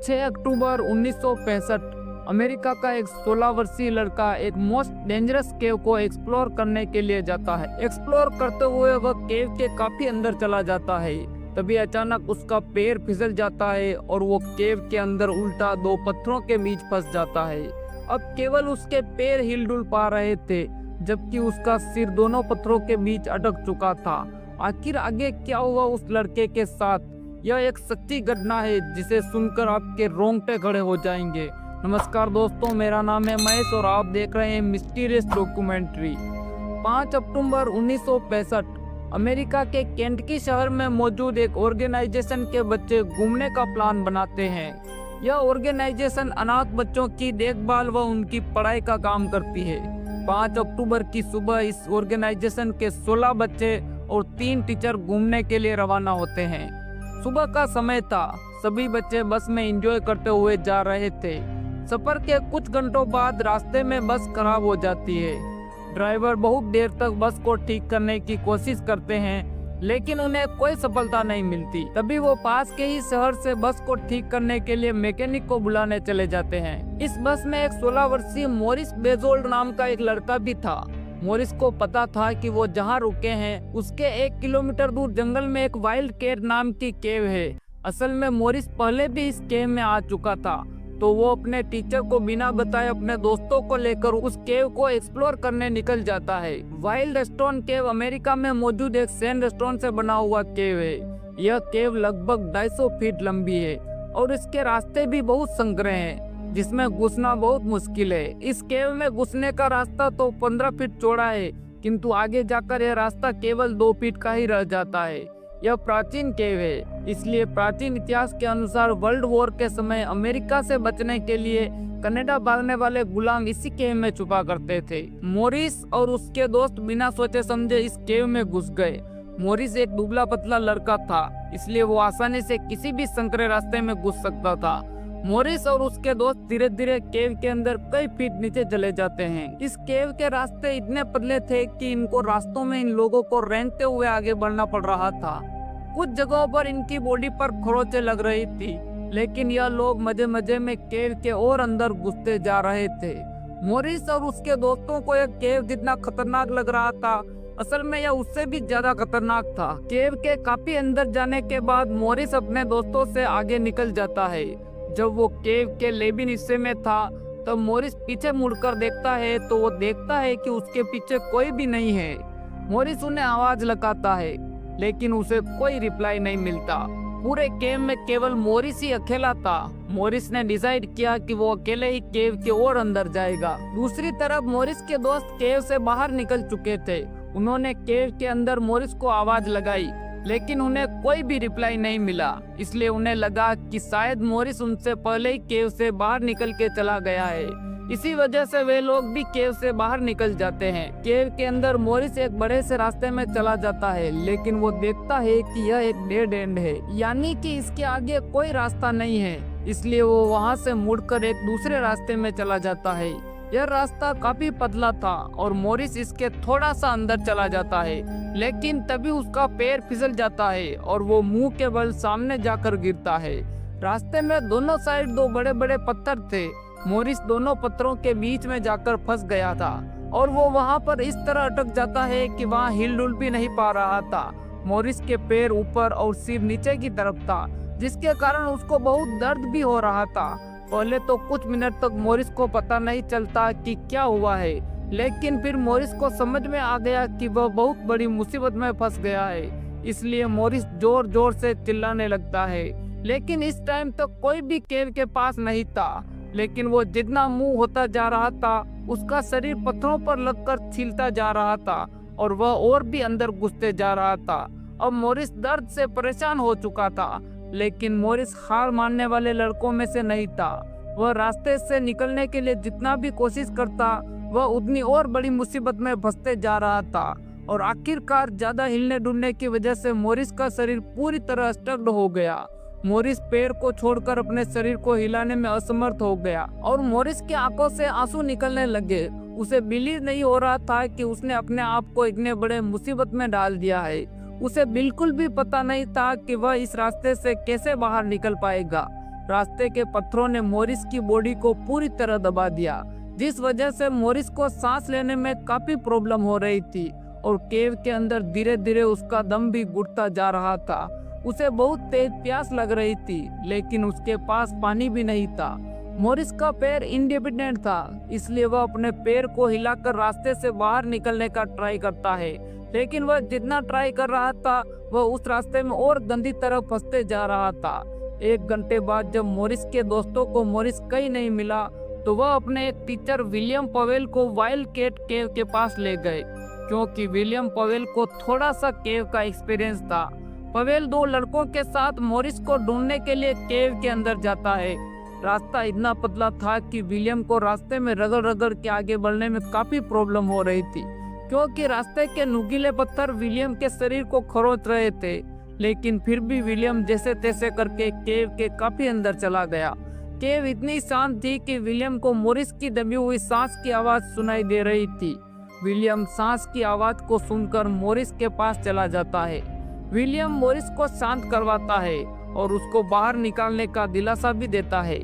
6 अक्टूबर 1965 America का एक 16 वर्षीय लड़का एक मोस्ट डेंजरस केव को एक्सप्लोर करने के लिए जाता है। एक्सप्लोर करते हुए वह केव के काफी अंदर चला जाता है। तभी अचानक उसका पैर फिसल जाता है और वो केव के अंदर उल्टा 2 पत्थरों के बीच फंस जाता है। अब केवल उसके पैर हिलडुल पा रहे थे, जबकि उसका सिर दोनों पत्थरों के बीच अटक चुका था। आखिर आगे क्या हुआ उस लड़के के साथ, यह एक सच्ची घटना है जिसे सुनकर आपके रोंगटे खड़े हो जाएंगे। नमस्कार दोस्तों, मेरा नाम है महेश और आप देख रहे हैं मिस्टीरियस डॉक्यूमेंट्री। 5 अक्टूबर 1965 अमेरिका के केंटकी शहर में मौजूद एक ऑर्गेनाइजेशन के बच्चे घूमने का प्लान बनाते हैं। यह ऑर्गेनाइजेशन अनाथ बच्चों की देखभाल व उनकी पढ़ाई का काम करती है। 5 अक्टूबर की सुबह इस ऑर्गेनाइजेशन के 16 बच्चे और 3 टीचर घूमने के लिए रवाना होते हैं। सुबह का समय था, सभी बच्चे बस में एंजॉय करते हुए जा रहे थे। सफर के कुछ घंटों बाद रास्ते में बस खराब हो जाती है। ड्राइवर बहुत देर तक बस को ठीक करने की कोशिश करते हैं, लेकिन उन्हें कोई सफलता नहीं मिलती। तभी वो पास के ही शहर से बस को ठीक करने के लिए मैकेनिक को बुलाने चले जाते हैं। इस बस में एक 16 वर्षीय मॉरिस बेजोल्ड नाम का एक लड़का भी था। मॉरिस को पता था कि वो जहाँ रुके हैं उसके 1 किलोमीटर दूर जंगल में एक वाइल्ड कैट नाम की केव है। असल में मॉरिस पहले भी इस केव में आ चुका था, तो वो अपने टीचर को बिना बताए अपने दोस्तों को लेकर उस केव को एक्सप्लोर करने निकल जाता है। वाइल्ड स्टोन केव अमेरिका में मौजूद एक सैंडस्टोन से बना हुआ केव है। यह केव लगभग 250 फीट लंबी है और इसके रास्ते भी बहुत संकरे हैं, जिसमें घुसना बहुत मुश्किल है। इस केव में घुसने का रास्ता तो 15 फीट चौड़ा है, किंतु आगे जाकर यह रास्ता केवल 2 फीट का ही रह जाता है। यह प्राचीन केव है, इसलिए प्राचीन इतिहास के अनुसार वर्ल्ड वॉर के समय अमेरिका से बचने के लिए कनाडा भागने वाले गुलाम इसी केव में छुपा करते थे। मॉरिस और उसके दोस्त बिना सोचे समझे इस केव में घुस गए। मॉरिस एक दुबला पतला लड़का था, इसलिए वो आसानी से किसी भी संकरे रास्ते में घुस सकता था। मॉरिस और उसके दोस्त धीरे धीरे केव के अंदर कई फीट नीचे चले जाते हैं। इस केव के रास्ते इतने पतले थे कि इनको रास्तों में इन लोगों को रेंगते हुए आगे बढ़ना पड़ रहा था। कुछ जगहों पर इनकी बॉडी पर खरोंचें लग रही थी, लेकिन यह लोग मजे मजे में केव के और अंदर घुसते जा रहे थे। मॉरिस और उसके दोस्तों को यह केव जितना खतरनाक लग रहा था, असल में यह उससे भी ज्यादा खतरनाक था। केव के काफी अंदर जाने के बाद मॉरिस अपने दोस्तों से आगे निकल जाता है। जब वो केव के लेबिन हिस्से में था, तब मॉरिस पीछे मुड़कर देखता है तो वो देखता है कि उसके पीछे कोई भी नहीं है। मॉरिस उन्हें आवाज लगाता है, लेकिन उसे कोई रिप्लाई नहीं मिलता। पूरे केव में केवल मॉरिस ही अकेला था। मॉरिस ने डिसाइड किया कि वो अकेले ही केव के और अंदर जाएगा। दूसरी तरफ मॉरिस के दोस्त केव से बाहर निकल चुके थे। उन्होंने केव के अंदर मॉरिस को आवाज लगाई, लेकिन उन्हें कोई भी रिप्लाई नहीं मिला। इसलिए उन्हें लगा कि शायद मॉरिस उनसे पहले ही केव से बाहर निकल के चला गया है। इसी वजह से वे लोग भी केव से बाहर निकल जाते हैं। केव के अंदर मॉरिस एक बड़े से रास्ते में चला जाता है, लेकिन वो देखता है कि यह एक डेड एंड है, यानी कि इसके आगे कोई रास्ता नहीं है। इसलिए वो वहाँ से मुड़कर एक दूसरे रास्ते में चला जाता है। यह रास्ता काफी पतला था और मॉरिस इसके थोड़ा सा अंदर चला जाता है, लेकिन तभी उसका पैर फिसल जाता है और वो मुंह के बल सामने जाकर गिरता है। रास्ते में दोनों साइड 2 बड़े बड़े पत्थर थे। मॉरिस दोनों पत्थरों के बीच में जाकर फंस गया था और वो वहाँ पर इस तरह अटक जाता है कि वहाँ हिलडुल भी नहीं पा रहा था। मॉरिस के पैर ऊपर और सिर नीचे की तरफ था, जिसके कारण उसको बहुत दर्द भी हो रहा था। पहले तो कुछ मिनट तक मॉरिस को पता नहीं चलता कि क्या हुआ है, लेकिन फिर मॉरिस को समझ में आ गया कि वह बहुत बड़ी मुसीबत में फंस गया है। इसलिए मॉरिस जोर जोर से चिल्लाने लगता है, लेकिन इस टाइम तक कोई भी केव के पास नहीं था। लेकिन वो जितना मुंह होता जा रहा था, उसका शरीर पत्थरों पर लगकर छिलता जा रहा था और वह और भी अंदर घुसते जा रहा था। अब मॉरिस दर्द से परेशान हो चुका था, लेकिन मॉरिस हार मानने वाले लड़कों में से नहीं था। वह रास्ते से निकलने के लिए जितना भी कोशिश करता, वह उतनी और बड़ी मुसीबत में फंसते जा रहा था और आखिरकार ज्यादा हिलने डुलने की वजह से मॉरिस का शरीर पूरी तरह स्टक्ड हो गया। मॉरिस पैर को छोड़कर अपने शरीर को हिलाने में असमर्थ हो गया और मॉरिस की आंखों से आंसू निकलने लगे। उसे बिलीव नहीं हो रहा था कि उसने अपने आप को इतने बड़े मुसीबत में डाल दिया है। उसे बिल्कुल भी पता नहीं था कि वह इस रास्ते से कैसे बाहर निकल पाएगा। रास्ते के पत्थरों ने मॉरिस की बॉडी को पूरी तरह दबा दिया, जिस वजह से मॉरिस को सांस लेने में काफी प्रॉब्लम हो रही थी और केव के अंदर धीरे धीरे उसका दम भी घुटता जा रहा था। उसे बहुत तेज प्यास लग रही थी, लेकिन उसके पास पानी भी नहीं था। मॉरिस का पैर इंडिपेंडेंट था, इसलिए वह अपने पैर को हिलाकर रास्ते से बाहर निकलने का ट्राई करता है, लेकिन वह जितना ट्राई कर रहा था वह उस रास्ते में और गंदी तरफ फंसते जा रहा था। 1 घंटे बाद जब मॉरिस के दोस्तों को मॉरिस कहीं नहीं मिला तो वह अपने एक टीचर विलियम पवेल को वाइल्ड कैट केव के पास ले गए, क्योंकि विलियम पवेल को थोड़ा सा केव का एक्सपीरियंस था। पवेल 2 लड़कों के साथ मॉरिस को ढूंढने के लिए केव के अंदर जाता है। रास्ता इतना पतला था कि विलियम को रास्ते में रगड़ रगड़ के आगे बढ़ने में काफी प्रॉब्लम हो रही थी, क्योंकि रास्ते के नुकीले पत्थर विलियम के शरीर को खरोच रहे थे। लेकिन फिर भी विलियम जैसे तैसे करके केव के काफी अंदर चला गया। केव इतनी शांत थी कि विलियम को मॉरिस की दबी हुई सांस की आवाज सुनाई दे रही थी। विलियम सांस की आवाज को सुनकर मॉरिस के पास चला जाता है। विलियम मॉरिस को शांत करवाता है और उसको बाहर निकालने का दिलासा भी देता है।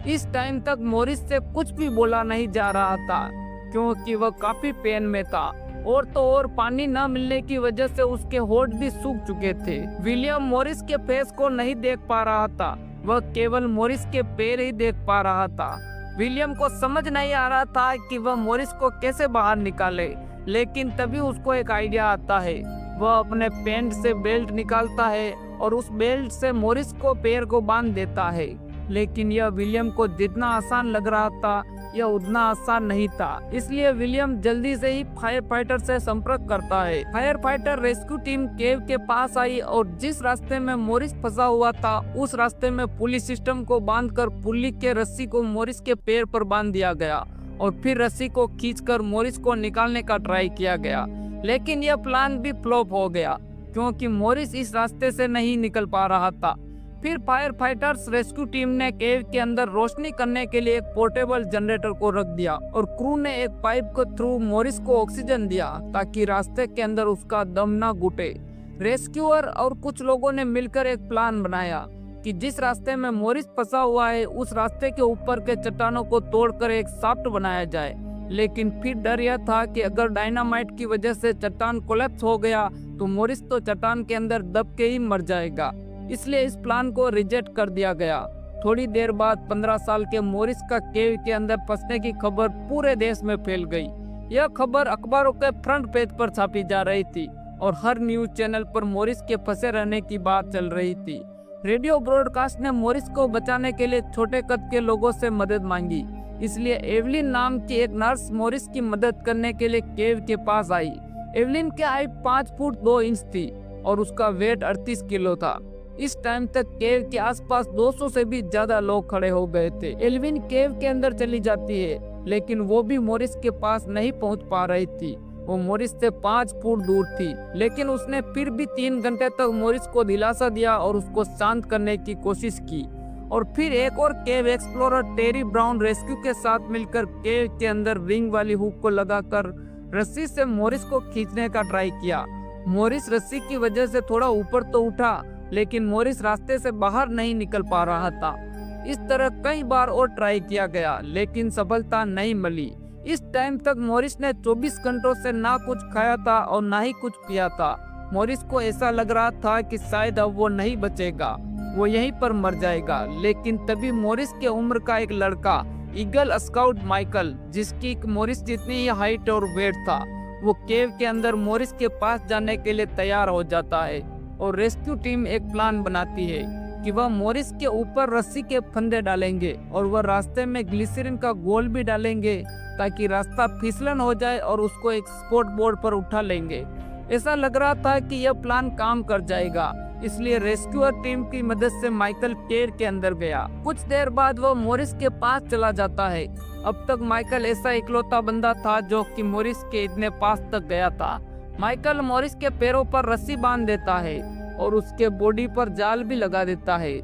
इस टाइम तक मॉरिस से कुछ भी बोला नहीं जा रहा था, क्योंकि वह काफी पेन में था और तो और पानी न मिलने की वजह से उसके होंठ भी सूख चुके थे। विलियम मॉरिस के फेस को नहीं देख पा रहा था, वह केवल मॉरिस के पैर ही देख पा रहा था। विलियम को समझ नहीं आ रहा था कि वह मॉरिस को कैसे बाहर निकाले, लेकिन तभी उसको एक आइडिया आता है। वह अपने पैंट से बेल्ट निकालता है और उस बेल्ट से मॉरिस को पैर को बांध देता है। लेकिन यह विलियम को जितना आसान लग रहा था यह उतना आसान नहीं था, इसलिए विलियम जल्दी से ही फायर फाइटर से संपर्क करता है। फायर फाइटर रेस्क्यू टीम केव के पास आई और जिस रास्ते में मॉरिस फंसा हुआ था उस रास्ते में पुली सिस्टम को बांधकर पुली के रस्सी को मॉरिस के पैर पर बांध दिया गया और फिर रस्सी को खींचकर मॉरिस को निकालने का ट्राई किया गया। लेकिन यह प्लान भी फ्लॉप हो गया, क्योंकि मॉरिस इस रास्ते से नहीं निकल पा रहा था। फिर फायर फाइटर्स रेस्क्यू टीम ने केव के अंदर रोशनी करने के लिए एक पोर्टेबल जनरेटर को रख दिया और क्रू ने एक पाइप के थ्रू मॉरिस को ऑक्सीजन दिया ताकि रास्ते के अंदर उसका दम ना घुटे। रेस्क्यूअर और कुछ लोगों ने मिलकर एक प्लान बनाया कि जिस रास्ते में मॉरिस फंसा हुआ है उस रास्ते के ऊपर के चट्टानों को तोड़कर एक शाफ्ट बनाया जाए। लेकिन फिर डर यह था कि अगर डायनामाइट की वजह से चट्टान कोलैप्स हो गया तो मॉरिस तो चट्टान के अंदर दब के ही मर जाएगा, इसलिए इस प्लान को रिजेक्ट कर दिया गया। थोड़ी देर बाद 15 साल के मॉरिस का केव के अंदर फंसने की खबर पूरे देश में फैल गई। यह खबर अखबारों के फ्रंट पेज पर छापी जा रही थी और हर न्यूज चैनल पर मॉरिस के फंसे रहने की बात चल रही थी। रेडियो ब्रॉडकास्ट ने मॉरिस को बचाने के लिए छोटे कद के लोगों से मदद मांगी, इसलिए एवलिन नाम की एक नर्स मॉरिस की मदद करने के लिए केव के पास आई। एवलिन की हाइट 5 फुट 2 इंच थी और उसका वेट 38 किलो था। इस टाइम तक केव के आसपास 200 से भी ज्यादा लोग खड़े हो गए थे। एल्विन केव के अंदर चली जाती है, लेकिन वो भी मॉरिस के पास नहीं पहुंच पा रही थी। वो मॉरिस से 5 फुट दूर थी, लेकिन उसने फिर भी 3 घंटे तक मॉरिस को दिलासा दिया और उसको शांत करने की कोशिश की। और फिर एक और केव एक्सप्लोरर टेरी ब्राउन रेस्क्यू के साथ मिलकर केव के अंदर रिंग वाली हुक को लगाकर रस्सी से मॉरिस को खींचने का ट्राई किया। मॉरिस रस्सी की वजह से थोड़ा ऊपर तो उठा, लेकिन मॉरिस रास्ते से बाहर नहीं निकल पा रहा था। इस तरह कई बार और ट्राई किया गया, लेकिन सफलता नहीं मिली। इस टाइम तक मॉरिस ने 24 घंटों से ना कुछ खाया था और ना ही कुछ पिया था। मॉरिस को ऐसा लग रहा था कि शायद अब वो नहीं बचेगा, वो यहीं पर मर जाएगा। लेकिन तभी मॉरिस के उम्र का एक लड़का ईगल स्काउट माइकल, जिसकी मॉरिस जितनी ही हाइट और वेट था, वो केव के अंदर मॉरिस के पास जाने के लिए तैयार हो जाता है। और रेस्क्यू टीम एक प्लान बनाती है कि वह मॉरिस के ऊपर रस्सी के फंदे डालेंगे और वह रास्ते में ग्लिसरीन का गोल भी डालेंगे ताकि रास्ता फिसलन हो जाए और उसको एक स्पोर्ट बोर्ड पर उठा लेंगे। ऐसा लग रहा था कि यह प्लान काम कर जाएगा, इसलिए रेस्क्यूअर टीम की मदद से माइकल केव के अंदर गया। कुछ देर बाद वह मॉरिस के पास चला जाता है। अब तक माइकल ऐसा इकलौता बंदा था जो कि मॉरिस के इतने पास तक गया था। माइकल मॉरिस के पैरों पर रस्सी बांध देता है और उसके बॉडी पर जाल भी लगा देता है।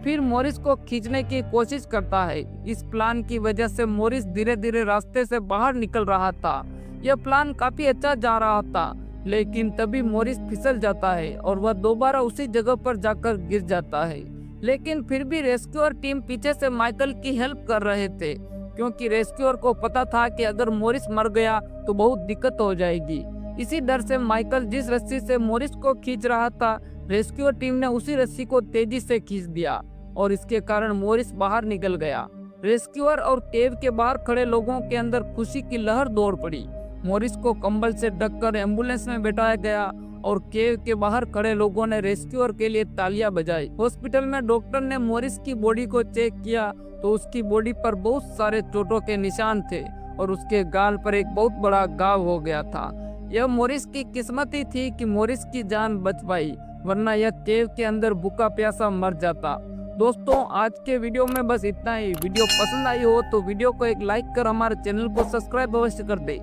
फिर मॉरिस को खींचने की कोशिश करता है। इस प्लान की वजह से मॉरिस धीरे धीरे रास्ते से बाहर निकल रहा था। यह प्लान काफी अच्छा जा रहा था, लेकिन तभी मॉरिस फिसल जाता है और वह दोबारा उसी जगह पर जाकर गिर जाता है। लेकिन फिर भी रेस्क्यूअर टीम पीछे से माइकल की हेल्प कर रहे थे, क्योंकि रेस्क्यूअर को पता था कि अगर मोरिस मर गया तो बहुत दिक्कत हो जाएगी। इसी डर से माइकल जिस रस्सी से मोरिस को खींच रहा था, रेस्क्यूअर टीम ने उसी रस्सी को तेजी से खींच दिया और इसके कारण मोरिस बाहर निकल गया। रेस्क्यूअर और केव के बाहर खड़े लोगों के अंदर खुशी की लहर दौड़ पड़ी। मोरिस को कंबल से ढककर एम्बुलेंस में बैठाया गया और केव के बाहर खड़े लोगों ने रेस्क्यूअर के लिए तालियां बजाई। हॉस्पिटल में डॉक्टर ने मोरिस की बॉडी को चेक किया तो उसकी बॉडी पर बहुत सारे चोटों के निशान थे और उसके गाल पर एक बहुत बड़ा घाव हो गया था। यह मोरिस की किस्मत ही थी कि मोरिस की जान बच पाई, वरना यह केव के अंदर भूखा प्यासा मर जाता। दोस्तों, आज के वीडियो में बस इतना ही। वीडियो पसंद आई हो तो वीडियो को एक लाइक कर हमारे चैनल को सब्सक्राइब अवश्य कर दे।